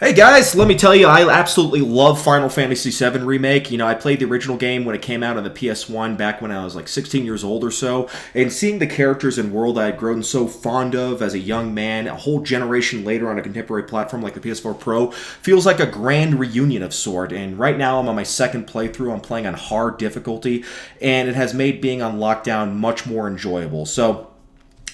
Hey guys, let me tell you, I absolutely love Final Fantasy VII Remake. I played the original game when it came out on the PS1 back when I was like 16 years old or so, and seeing the characters and world I had grown so fond of as a young man, a whole generation later on a contemporary platform like the PS4 Pro, feels like a grand reunion of sort. And right now I'm on my second playthrough. I'm playing on hard difficulty, and it has made being on lockdown much more enjoyable. So,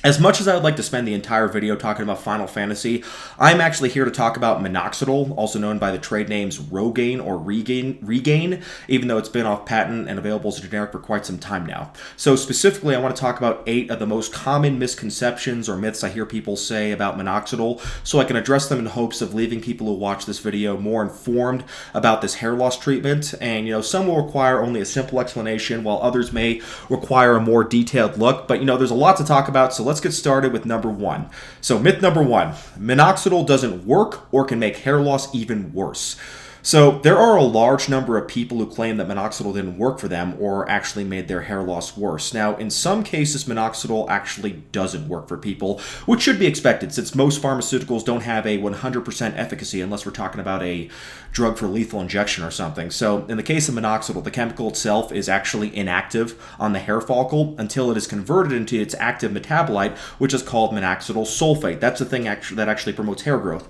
as much as I would like to spend the entire video talking about Final Fantasy, I'm actually here to talk about Minoxidil, also known by the trade names Rogaine or Regain, even though it's been off patent and available as a generic for quite some time now. So specifically, I want to talk about 8 of the most common misconceptions or myths I hear people say about Minoxidil, so I can address them in hopes of leaving people who watch this video more informed about this hair loss treatment. And, some will require only a simple explanation, while others may require a more detailed look. But, there's a lot to talk about, so let's get started with number 1. So myth number 1, minoxidil doesn't work or can make hair loss even worse. So there are a large number of people who claim that minoxidil didn't work for them or actually made their hair loss worse. Now, in some cases, minoxidil actually doesn't work for people, which should be expected since most pharmaceuticals don't have a 100% efficacy unless we're talking about a drug for lethal injection or something. So in the case of minoxidil, the chemical itself is actually inactive on the hair follicle until it is converted into its active metabolite, which is called minoxidil sulfate. That's the thing that actually promotes hair growth.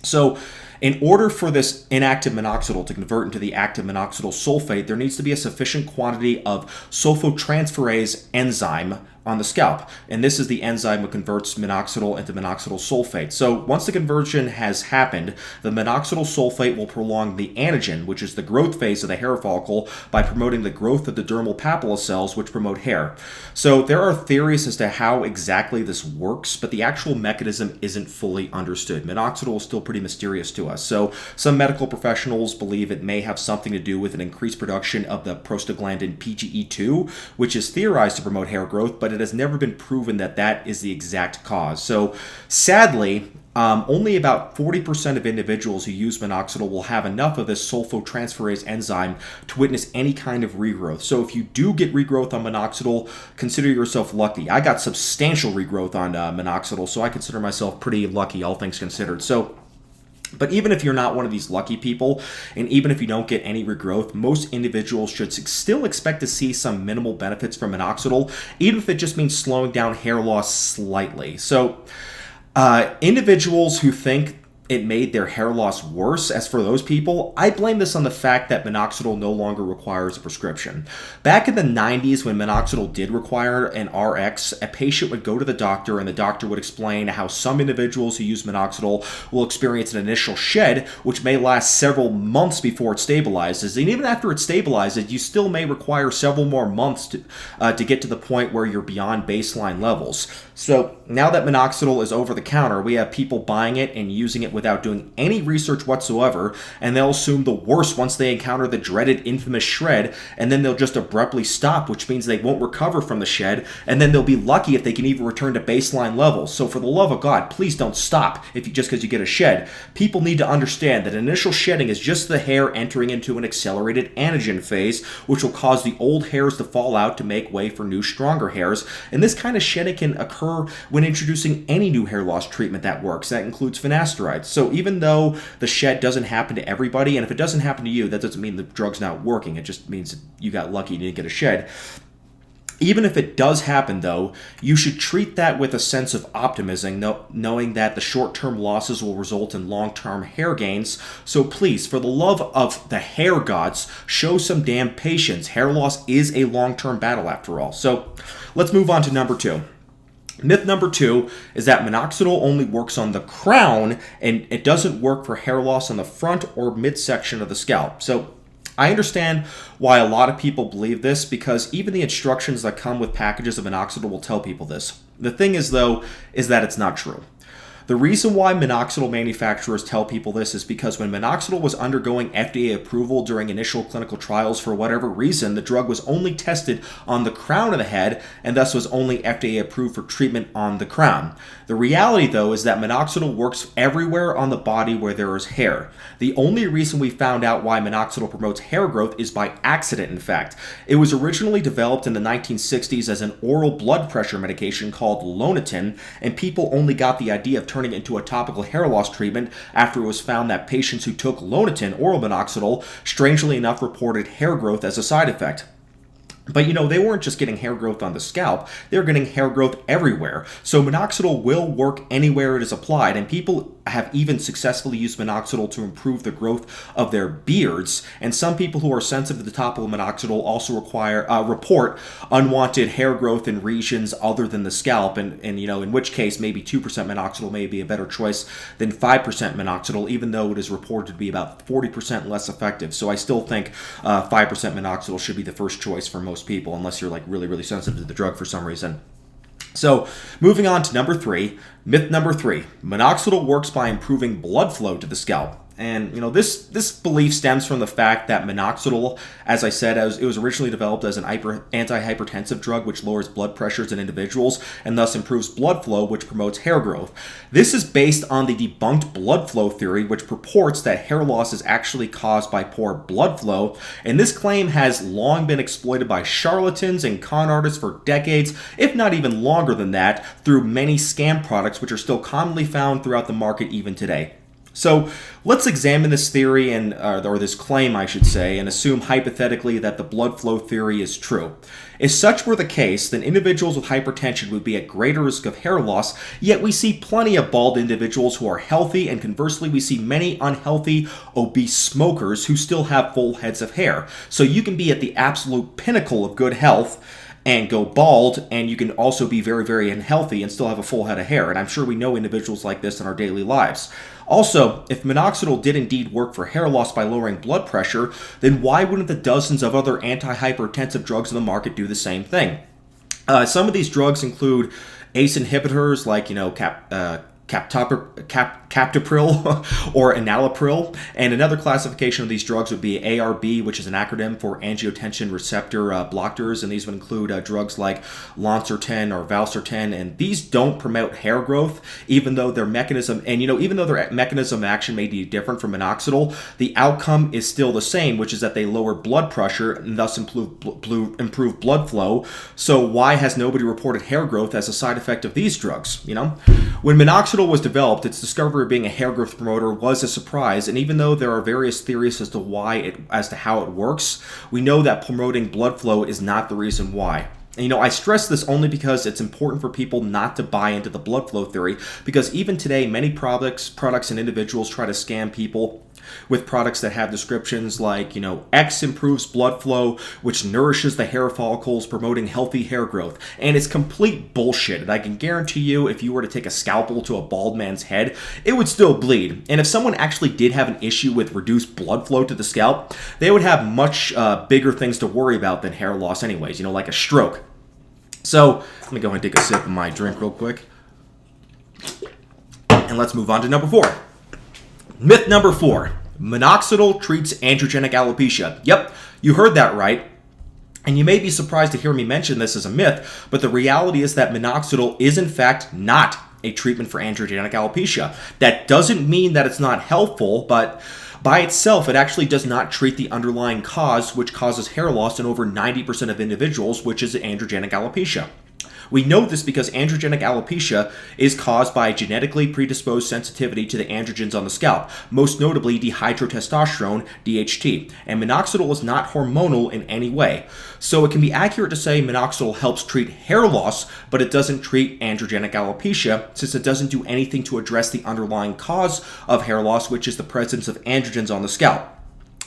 So, in order for this inactive minoxidil to convert into the active minoxidil sulfate, there needs to be a sufficient quantity of sulfotransferase enzyme on the scalp. And this is the enzyme that converts minoxidil into minoxidil sulfate. So once the conversion has happened, the minoxidil sulfate will prolong the anagen, which is the growth phase of the hair follicle, by promoting the growth of the dermal papilla cells, which promote hair. So there are theories as to how exactly this works, but the actual mechanism isn't fully understood. Minoxidil is still pretty mysterious to us. So some medical professionals believe it may have something to do with an increased production of the prostaglandin PGE2, which is theorized to promote hair growth, but it has never been proven that that is the exact cause. So sadly, only about 40% of individuals who use minoxidil will have enough of this sulfotransferase enzyme to witness any kind of regrowth. So if you do get regrowth on minoxidil, consider yourself lucky. I got substantial regrowth on minoxidil, so I consider myself pretty lucky, all things considered. But even if you're not one of these lucky people, and even if you don't get any regrowth, most individuals should still expect to see some minimal benefits from minoxidil, even if it just means slowing down hair loss slightly. So, individuals who think it made their hair loss worse, as for those people, I blame this on the fact that minoxidil no longer requires a prescription. Back in the 90s, when minoxidil did require an RX, a patient would go to the doctor and the doctor would explain how some individuals who use minoxidil will experience an initial shed, which may last several months before it stabilizes. And even after it stabilizes, you still may require several more months to get to the point where you're beyond baseline levels. So now that minoxidil is over the counter, we have people buying it and using it without doing any research whatsoever, and they'll assume the worst once they encounter the dreaded infamous shred, and then they'll just abruptly stop, which means they won't recover from the shed, and then they'll be lucky if they can even return to baseline levels. So for the love of God, please don't stop just because you get a shed. People need to understand that initial shedding is just the hair entering into an accelerated anagen phase, which will cause the old hairs to fall out to make way for new, stronger hairs, and this kind of shedding can occur when introducing any new hair loss treatment that works. That includes finasteride. So even though the shed doesn't happen to everybody, and if it doesn't happen to you, that doesn't mean the drug's not working. It just means you got lucky and you didn't get a shed. Even if it does happen, though, you should treat that with a sense of optimism, knowing that the short-term losses will result in long-term hair gains. So please, for the love of the hair gods, show some damn patience. Hair loss is a long-term battle after all. So let's move on to number 2. Myth number 2 is that minoxidil only works on the crown and it doesn't work for hair loss on the front or midsection of the scalp. So I understand why a lot of people believe this, because even the instructions that come with packages of minoxidil will tell people this. The thing is, though, is that it's not true. The reason why minoxidil manufacturers tell people this is because when minoxidil was undergoing FDA approval during initial clinical trials, for whatever reason, the drug was only tested on the crown of the head and thus was only FDA approved for treatment on the crown. The reality, though, is that minoxidil works everywhere on the body where there is hair. The only reason we found out why minoxidil promotes hair growth is by accident, in fact. It was originally developed in the 1960s as an oral blood pressure medication called Lonatin, and people only got the idea of turning it into a topical hair loss treatment after it was found that patients who took Lonatin, oral minoxidil, strangely enough reported hair growth as a side effect. But they weren't just getting hair growth on the scalp, they were getting hair growth everywhere. So minoxidil will work anywhere it is applied, and people have even successfully used minoxidil to improve the growth of their beards. And some people who are sensitive to the topical minoxidil also report unwanted hair growth in regions other than the scalp, and in which case maybe 2% minoxidil may be a better choice than 5% minoxidil, even though it is reported to be about 40% less effective. So I still think 5% minoxidil should be the first choice for most people, unless you're really, really sensitive to the drug for some reason. So, moving on to number 3, myth number 3, minoxidil works by improving blood flow to the scalp. And, this belief stems from the fact that minoxidil, as I said, it was originally developed as an anti-hypertensive drug which lowers blood pressures in individuals and thus improves blood flow, which promotes hair growth. This is based on the debunked blood flow theory, which purports that hair loss is actually caused by poor blood flow. And this claim has long been exploited by charlatans and con artists for decades, if not even longer than that, through many scam products which are still commonly found throughout the market even today. So let's examine this theory or this claim, I should say, and assume hypothetically that the blood flow theory is true. If such were the case, then individuals with hypertension would be at greater risk of hair loss, yet we see plenty of bald individuals who are healthy, and conversely, we see many unhealthy, obese smokers who still have full heads of hair. So you can be at the absolute pinnacle of good health and go bald, and you can also be very, very unhealthy and still have a full head of hair. And I'm sure we know individuals like this in our daily lives. Also, if minoxidil did indeed work for hair loss by lowering blood pressure, then why wouldn't the dozens of other anti-hypertensive drugs in the market do the same thing? Some of these drugs include ACE inhibitors like, captopril or enalapril, and another classification of these drugs would be ARB, which is an acronym for angiotensin receptor blockers, and these would include drugs like Lonsertan or Valsartan, and these don't promote hair growth, even though their mechanism of action may be different from minoxidil. The outcome is still the same, which is that they lower blood pressure and thus improve blood flow. So why has nobody reported hair growth as a side effect of these drugs? When minoxidil was developed, its discovery of being a hair growth promoter was a surprise, and even though there are various theories as to how it works, we know that promoting blood flow is not the reason why. And, I stress this only because it's important for people not to buy into the blood flow theory, because even today, many products and individuals try to scam people with products that have descriptions like, X improves blood flow, which nourishes the hair follicles, promoting healthy hair growth. And it's complete bullshit. And I can guarantee you, if you were to take a scalpel to a bald man's head, it would still bleed. And if someone actually did have an issue with reduced blood flow to the scalp, they would have much bigger things to worry about than hair loss anyways, like a stroke. So, let me go ahead and take a sip of my drink real quick. And let's move on to number 4. Myth number 4. Minoxidil treats androgenic alopecia. Yep, you heard that right. And you may be surprised to hear me mention this as a myth, but the reality is that minoxidil is in fact not a treatment for androgenic alopecia. That doesn't mean that it's not helpful, but by itself, it actually does not treat the underlying cause, which causes hair loss in over 90% of individuals, which is androgenic alopecia. We know this because androgenic alopecia is caused by genetically predisposed sensitivity to the androgens on the scalp, most notably dihydrotestosterone, DHT, and minoxidil is not hormonal in any way. So it can be accurate to say minoxidil helps treat hair loss, but it doesn't treat androgenic alopecia, since it doesn't do anything to address the underlying cause of hair loss, which is the presence of androgens on the scalp.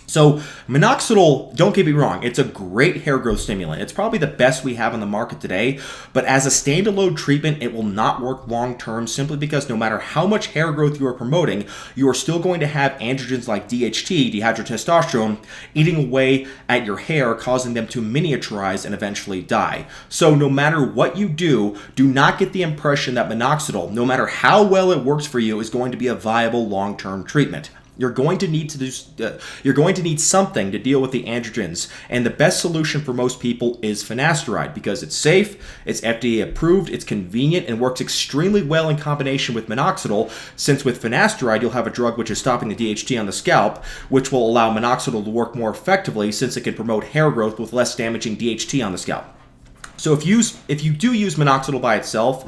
So minoxidil, don't get me wrong, it's a great hair growth stimulant. It's probably the best we have on the market today, but as a standalone treatment, it will not work long term simply because no matter how much hair growth you are promoting, you are still going to have androgens like DHT, dihydrotestosterone, eating away at your hair, causing them to miniaturize and eventually die. So no matter what you do not get the impression that minoxidil, no matter how well it works for you, is going to be a viable long-term treatment. You're going to need something to deal with the androgens, and the best solution for most people is finasteride because it's safe, it's FDA approved, it's convenient, and works extremely well in combination with minoxidil, since with finasteride you'll have a drug which is stopping the DHT on the scalp, which will allow minoxidil to work more effectively since it can promote hair growth with less damaging DHT on the scalp. So if you do use minoxidil by itself,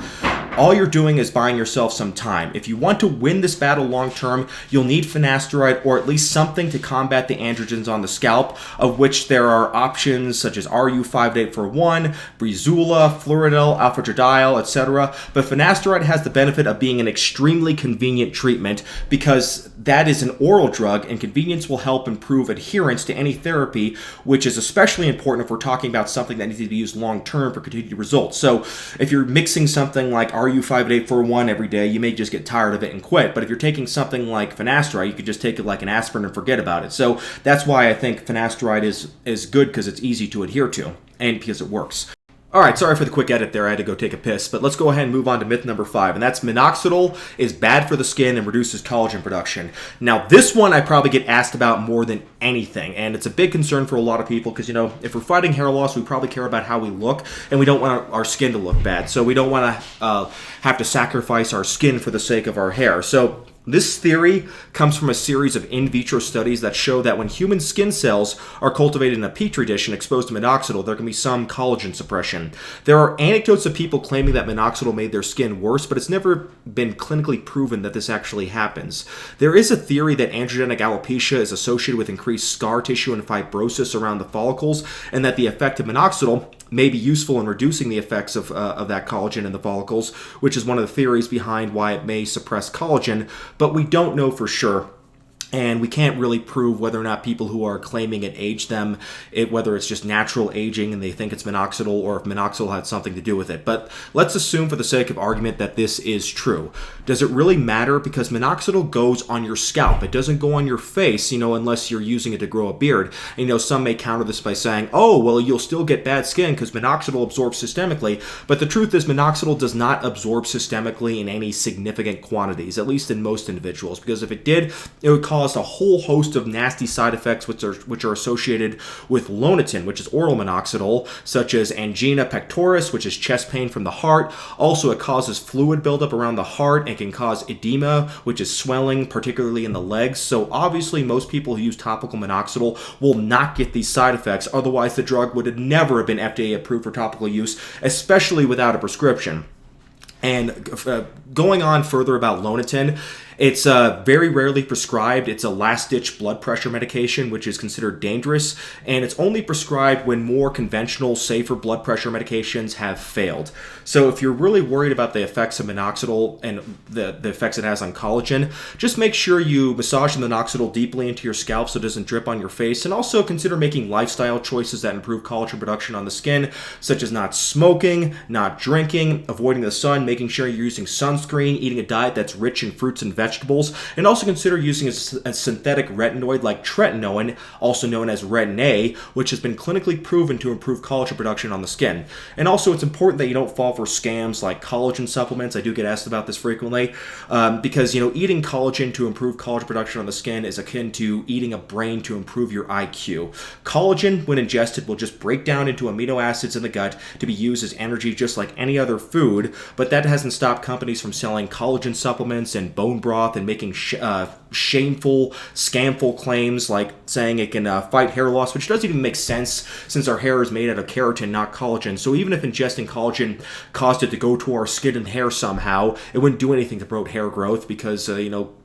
all you're doing is buying yourself some time. If you want to win this battle long term, you'll need finasteride or at least something to combat the androgens on the scalp, of which there are options such as RU5841, Breezula, Fluoridil, Alpha-Drediol, etc. But finasteride has the benefit of being an extremely convenient treatment because that is an oral drug, and convenience will help improve adherence to any therapy, which is especially important if we're talking about something that needs to be used long term for continued results. So if you're mixing something like RU5841 every day, you may just get tired of it and quit. But if you're taking something like finasteride, you could just take it like an aspirin and forget about it. So that's why I think finasteride is good, because it's easy to adhere to and because it works. All right, sorry for the quick edit there. I had to go take a piss, but let's go ahead and move on to myth number 5, and that's minoxidil is bad for the skin and reduces collagen production. Now, this one I probably get asked about more than anything, and it's a big concern for a lot of people because, if we're fighting hair loss, we probably care about how we look, and we don't want our skin to look bad, so we don't want to have to sacrifice our skin for the sake of our hair. So this theory comes from a series of in vitro studies that show that when human skin cells are cultivated in a petri dish and exposed to minoxidil, there can be some collagen suppression. There are anecdotes of people claiming that minoxidil made their skin worse, but it's never been clinically proven that this actually happens. There is a theory that androgenic alopecia is associated with increased scar tissue and fibrosis around the follicles, and that the effect of minoxidil may be useful in reducing the effects of that collagen in the follicles, which is one of the theories behind why it may suppress collagen, but we don't know for sure. And we can't really prove whether or not people who are claiming it age them, whether it's just natural aging and they think it's minoxidil, or if minoxidil had something to do with it. But let's assume for the sake of argument that this is true. Does it really matter? Because minoxidil goes on your scalp. It doesn't go on your face, unless you're using it to grow a beard. And, some may counter this by saying, oh, well, you'll still get bad skin because minoxidil absorbs systemically. But the truth is minoxidil does not absorb systemically in any significant quantities, at least in most individuals. Because if it did, it would cause a whole host of nasty side effects which are associated with Lonatin, which is oral minoxidil, such as angina pectoris, which is chest pain from the heart. Also, it causes fluid buildup around the heart and can cause edema, which is swelling, particularly in the legs. So obviously, most people who use topical minoxidil will not get these side effects. Otherwise, the drug would have never have been FDA approved for topical use, especially without a prescription. And going on further about Lonatin, it's very rarely prescribed. It's a last-ditch blood pressure medication, which is considered dangerous, and it's only prescribed when more conventional, safer blood pressure medications have failed. So if you're really worried about the effects of minoxidil and the effects it has on collagen, just make sure you massage the minoxidil deeply into your scalp so it doesn't drip on your face, and also consider making lifestyle choices that improve collagen production on the skin, such as not smoking, not drinking, avoiding the sun, making sure you're using sunscreen, eating a diet that's rich in fruits and vegetables, and also consider using a synthetic retinoid like tretinoin, also known as Retin A, which has been clinically proven to improve collagen production on the skin. And also, it's important that you don't fall for scams like collagen supplements. I do get asked about this frequently, because eating collagen to improve collagen production on the skin is akin to eating a brain to improve your IQ. Collagen, when ingested, will just break down into amino acids in the gut to be used as energy just like any other food, but that hasn't stopped companies from selling collagen supplements and bone broth and making shameful, scamful claims like saying it can fight hair loss, which doesn't even make sense since our hair is made out of keratin, not collagen. So even if ingesting collagen caused it to go to our skin and hair somehow, it wouldn't do anything to promote hair growth because,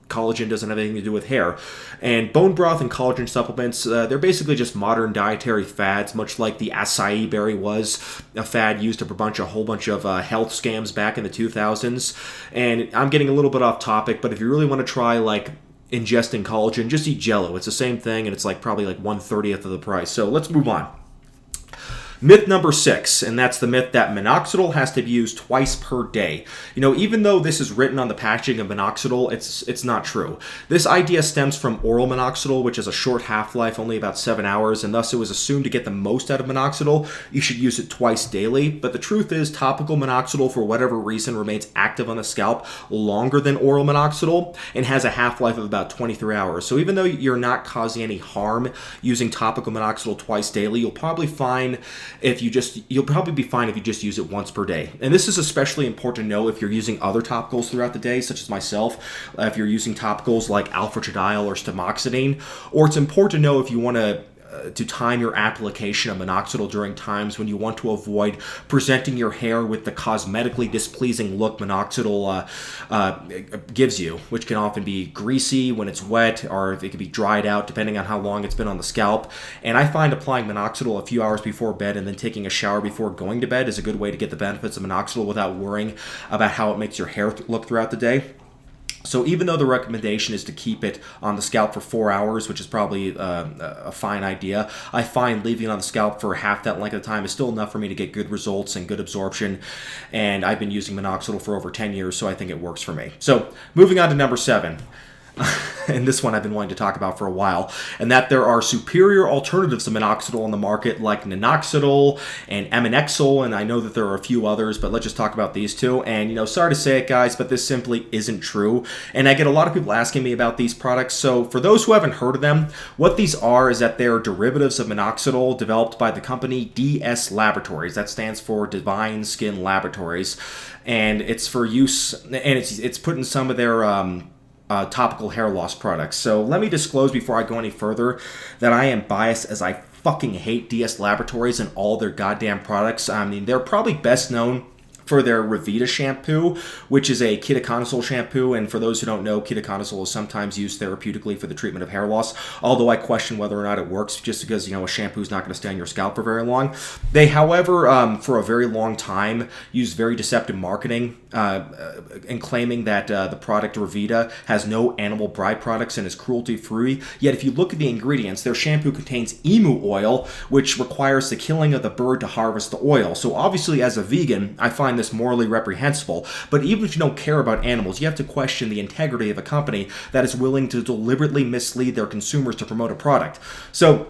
collagen doesn't have anything to do with hair. And bone broth and collagen supplements, they're basically just modern dietary fads, much like the acai berry was a fad used to a whole bunch of health scams back in the 2000s. And I'm getting a little bit off topic, but if you really want to try ingesting collagen, just eat Jell-O. It's the same thing, and it's probably 1/30th of the price. So let's move on. Myth number 6, and that's the myth that minoxidil has to be used twice per day. Even though this is written on the packaging of minoxidil, it's not true. This idea stems from oral minoxidil, which has a short half-life, only about 7 hours, and thus it was assumed to get the most out of minoxidil, you should use it twice daily. But the truth is, topical minoxidil, for whatever reason, remains active on the scalp longer than oral minoxidil and has a half-life of about 23 hours. So even though you're not causing any harm using topical minoxidil twice daily, you'll probably be fine if you just use it once per day. And this is especially important to know if you're using other topicals throughout the day, such as myself, if you're using topicals like Alpha-Drediol or Stamoxidine, or it's important to know if you want to to time your application of minoxidil during times when you want to avoid presenting your hair with the cosmetically displeasing look minoxidil gives you, which can often be greasy when it's wet, or it can be dried out depending on how long it's been on the scalp. And I find applying minoxidil a few hours before bed and then taking a shower before going to bed is a good way to get the benefits of minoxidil without worrying about how it makes your hair look throughout the day. So even though the recommendation is to keep it on the scalp for 4 hours, which is probably a fine idea, I find leaving it on the scalp for half that length of time is still enough for me to get good results and good absorption. And I've been using minoxidil for over 10 years, so I think it works for me. So moving on to number 7. And this one I've been wanting to talk about for a while, and that there are superior alternatives to minoxidil on the market, like Minoxidil and Minoxidil, and I know that there are a few others, but let's just talk about these two. And, sorry to say it, guys, but this simply isn't true, and I get a lot of people asking me about these products. So for those who haven't heard of them, what these are is that they're derivatives of minoxidil developed by the company DS Laboratories. That stands for Divine Skin Laboratories, and it's for use, and it's put in some of their topical hair loss products. So let me disclose before I go any further that I am biased, as I fucking hate DS Laboratories and all their goddamn products. I mean, they're probably best known for their Revita shampoo, which is a ketoconazole shampoo. And for those who don't know, ketoconazole is sometimes used therapeutically for the treatment of hair loss, although I question whether or not it works, just because, a shampoo is not going to stay on your scalp for very long. They, however, for a very long time, used very deceptive marketing and claiming that the product Revita has no animal byproducts and is cruelty-free. Yet if you look at the ingredients, their shampoo contains emu oil, which requires the killing of the bird to harvest the oil. So obviously, as a vegan, I find this morally reprehensible. But even if you don't care about animals, you have to question the integrity of a company that is willing to deliberately mislead their consumers to promote a product. So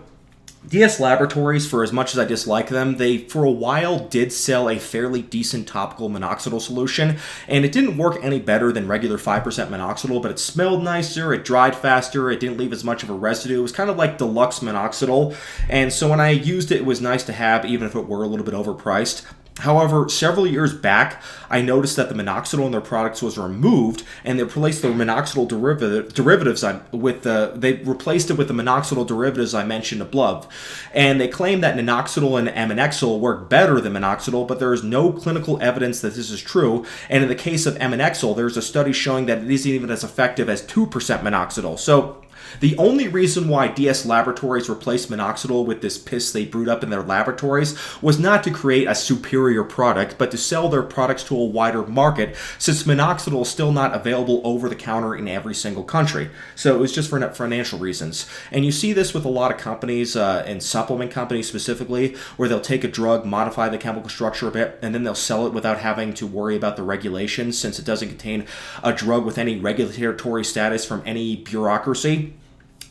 DS Laboratories, for as much as I dislike them, they for a while did sell a fairly decent topical minoxidil solution, and it didn't work any better than regular 5% minoxidil, but it smelled nicer, it dried faster, it didn't leave as much of a residue. It was kind of like deluxe minoxidil, and so when I used it, it was nice to have, even if it were a little bit overpriced. However, several years back, I noticed that the minoxidil in their products was removed, and they replaced the minoxidil derivatives with the minoxidil derivatives I mentioned above. And they claim that minoxidil and Minoxidil work better than minoxidil, but there is no clinical evidence that this is true. And in the case of Minoxidil, there's a study showing that it isn't even as effective as 2% minoxidil. So the only reason why DS Laboratories replaced minoxidil with this piss they brewed up in their laboratories was not to create a superior product, but to sell their products to a wider market, since minoxidil is still not available over the counter in every single country. So it was just for financial reasons. And you see this with a lot of companies, and supplement companies specifically, where they'll take a drug, modify the chemical structure a bit, and then they'll sell it without having to worry about the regulations, since it doesn't contain a drug with any regulatory status from any bureaucracy.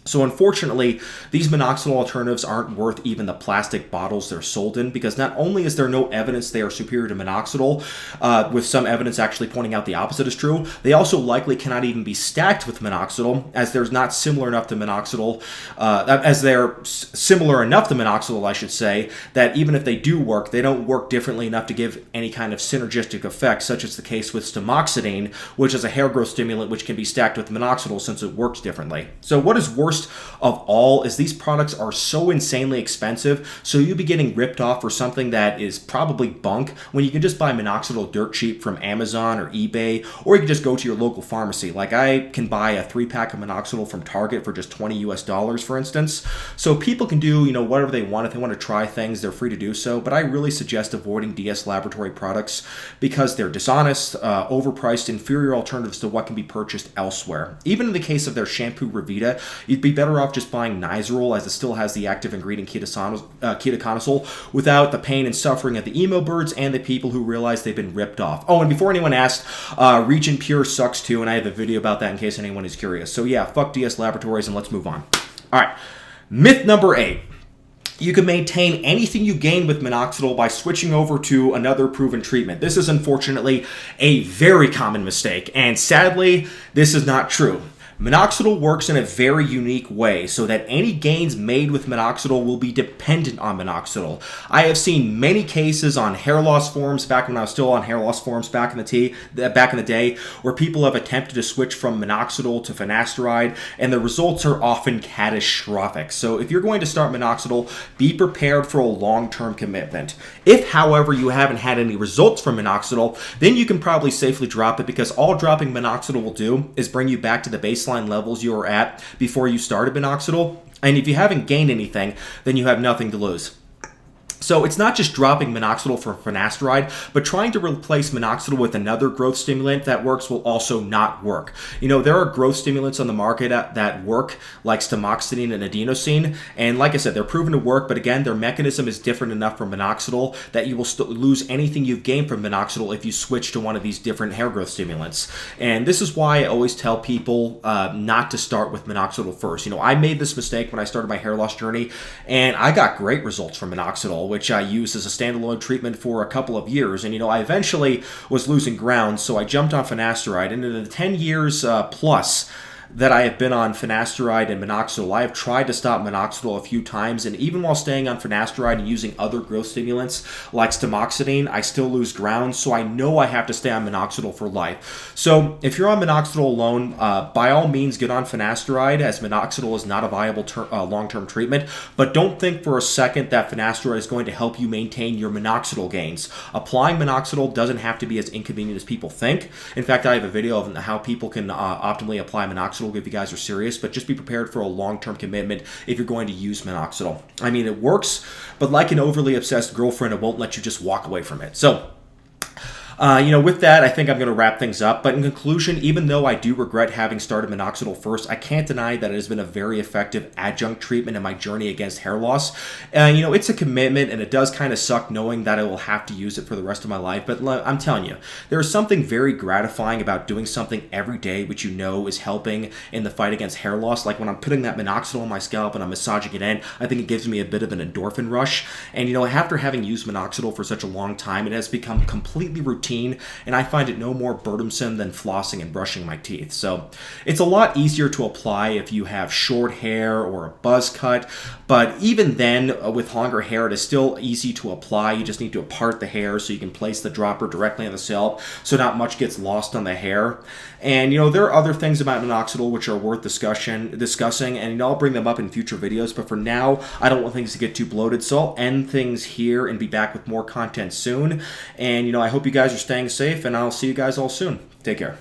So unfortunately, these minoxidil alternatives aren't worth even the plastic bottles they're sold in, because not only is there no evidence they are superior to minoxidil, with some evidence actually pointing out the opposite is true, they also likely cannot even be stacked with minoxidil, as there's not similar enough to minoxidil, I should say, that even if they do work, they don't work differently enough to give any kind of synergistic effect, such as the case with Stamoxidine, which is a hair growth stimulant which can be stacked with minoxidil since it works differently. So what is worse of all is these products are so insanely expensive, so you'll be getting ripped off for something that is probably bunk when you can just buy minoxidil dirt cheap from Amazon or eBay, or you can just go to your local pharmacy. Like, I can buy a 3-pack of minoxidil from Target for just $20 for instance. So people can do, whatever they want. If they want to try things, they're free to do so, but I really suggest avoiding DS Laboratory products because they're dishonest, overpriced, inferior alternatives to what can be purchased elsewhere. Even in the case of their shampoo Revita, you'd be better off just buying Nizoral, as it still has the active ingredient ketoconazole, without the pain and suffering of the emo birds and the people who realize they've been ripped off. Oh, and before anyone asked, Region Pure sucks too, and I have a video about that in case anyone is curious. So yeah, fuck DS Laboratories, and let's move on. All right, myth number 8. You can maintain anything you gain with minoxidil by switching over to another proven treatment. This is unfortunately a very common mistake, and sadly, this is not true. Minoxidil works in a very unique way so that any gains made with minoxidil will be dependent on minoxidil. I have seen many cases on hair loss forums back when I was still on hair loss forums back in the day where people have attempted to switch from minoxidil to finasteride, and the results are often catastrophic. So if you're going to start minoxidil, be prepared for a long-term commitment. If, however, you haven't had any results from minoxidil, then you can probably safely drop it, because all dropping minoxidil will do is bring you back to the baseline levels you were at before you started minoxidil. And if you haven't gained anything, then you have nothing to lose. So it's not just dropping minoxidil for finasteride, but trying to replace minoxidil with another growth stimulant that works will also not work. You know, there are growth stimulants on the market that work, like stamoxetine and adenosine, and like I said, they're proven to work, but again, their mechanism is different enough from minoxidil that you will still lose anything you've gained from minoxidil if you switch to one of these different hair growth stimulants. And this is why I always tell people not to start with minoxidil first. You know, I made this mistake when I started my hair loss journey, and I got great results from minoxidil, which I used as a standalone treatment for a couple of years. And, you know, I eventually was losing ground, so I jumped on finasteride. And in the 10 years plus that I have been on finasteride and minoxidil, I have tried to stop minoxidil a few times, and even while staying on finasteride and using other growth stimulants like stamoxetine, I still lose ground, so I know I have to stay on minoxidil for life. So if you're on minoxidil alone, by all means get on finasteride, as minoxidil is not a viable long-term treatment, but don't think for a second that finasteride is going to help you maintain your minoxidil gains. Applying minoxidil doesn't have to be as inconvenient as people think. In fact, I have a video of how people can optimally apply minoxidil if you guys are serious, but just be prepared for a long-term commitment if you're going to use minoxidil. I mean, it works, but like an overly obsessed girlfriend, it won't let you just walk away from it. So, you know, with that, I think I'm going to wrap things up. But in conclusion, even though I do regret having started minoxidil first, I can't deny that it has been a very effective adjunct treatment in my journey against hair loss. You know, it's a commitment, and it does kind of suck knowing that I will have to use it for the rest of my life. But I'm telling you, there is something very gratifying about doing something every day which you know is helping in the fight against hair loss. Like when I'm putting that minoxidil on my scalp and I'm massaging it in, I think it gives me a bit of an endorphin rush. And, you know, after having used minoxidil for such a long time, it has become completely routine, and I find it no more burdensome than flossing and brushing my teeth. So it's a lot easier to apply if you have short hair or a buzz cut, but even then, with longer hair, it is still easy to apply. You just need to part the hair so you can place the dropper directly on the scalp so not much gets lost on the hair. And, you know, there are other things about minoxidil which are worth discussing, and, you know, I'll bring them up in future videos, but for now, I don't want things to get too bloated, so I'll end things here and be back with more content soon. And, you know, I hope you guys are staying safe, and I'll see you guys all soon. Take care.